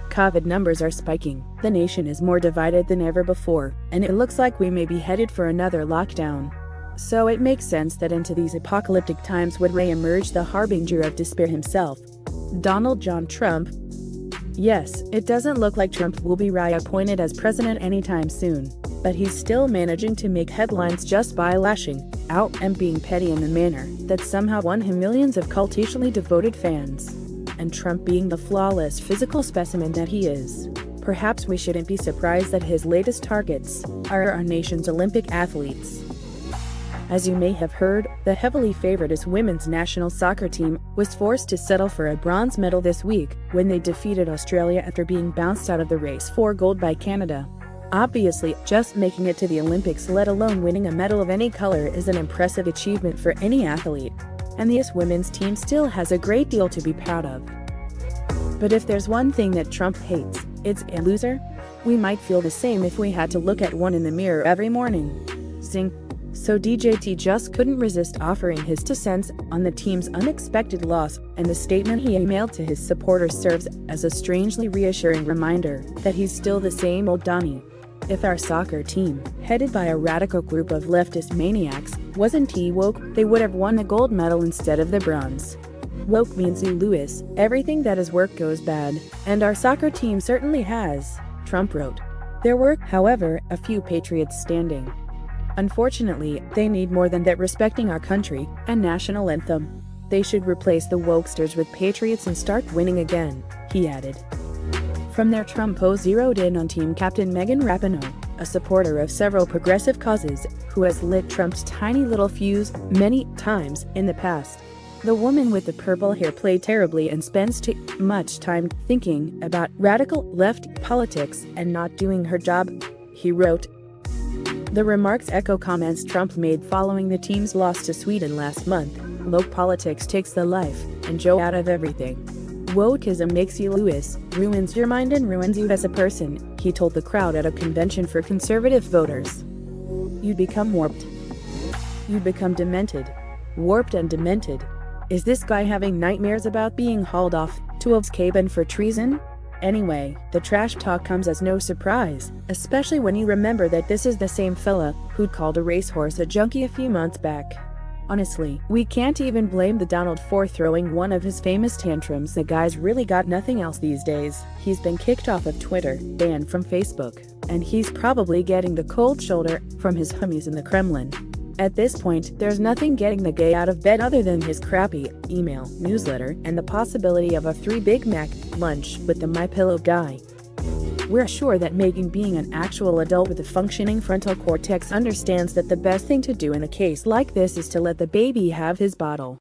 COVID numbers are spiking, the nation is more divided than ever before, and it looks like we may be headed for another lockdown. So it makes sense that into these apocalyptic times would re-emerge the harbinger of despair himself, Donald John Trump. Yes, it doesn't look like Trump will be reappointed as president anytime soon, but he's still managing to make headlines just by lashing out and being petty in a manner that somehow won him millions of cultishly devoted fans. And Trump being the flawless physical specimen that he is, perhaps we shouldn't be surprised that his latest targets are our nation's Olympic athletes. As you may have heard, the heavily favored women's national soccer team was forced to settle for a bronze medal this week when they defeated Australia after being bounced out of the race for gold by Canada. Obviously, just making it to the Olympics, let alone winning a medal of any color, is an impressive achievement for any athlete, and the women's team still has a great deal to be proud of. But if there's one thing that Trump hates, it's a loser. We might feel the same if we had to look at one in the mirror every morning. Zing. So DJT just couldn't resist offering his 2 cents on the team's unexpected loss, and the statement he emailed to his supporters serves as a strangely reassuring reminder that he's still the same old Donnie. If our soccer team, headed by a radical group of leftist maniacs, wasn't woke, they would have won the gold medal instead of the bronze. Woke means you Lewis, everything that is work goes bad, and our soccer team certainly has, Trump wrote. There were, however, a few patriots standing. Unfortunately, they need more than that. Respecting our country and national anthem. They should replace the wokesters with patriots and start winning again, he added. From there, Trump zeroed in on team captain Megan Rapinoe, a supporter of several progressive causes, who has lit Trump's tiny little fuse many times in the past. The woman with the purple hair played terribly and spends too much time thinking about radical left politics and not doing her job, he wrote. The remarks echo comments Trump made following the team's loss to Sweden last month. Woke politics takes the life and joy out of everything. Wokeism makes you Lewis, ruins your mind and ruins you as a person, he told the crowd at a convention for conservative voters. You become warped. You become demented. Warped and demented. Is this guy having nightmares about being hauled off to a cabin for treason? Anyway, the trash talk comes as no surprise, especially when you remember that this is the same fella who'd called a racehorse a junkie a few months back. Honestly, we can't even blame the Donald for throwing one of his famous tantrums. The guy's really got nothing else these days. He's been kicked off of Twitter, banned from Facebook, and he's probably getting the cold shoulder from his homies in the Kremlin. At this point, there's nothing getting the guy out of bed other than his crappy email newsletter and the possibility of a 3 Big Mac lunch with the MyPillow guy. We're sure that Megan, being an actual adult with a functioning frontal cortex, understands that the best thing to do in a case like this is to let the baby have his bottle.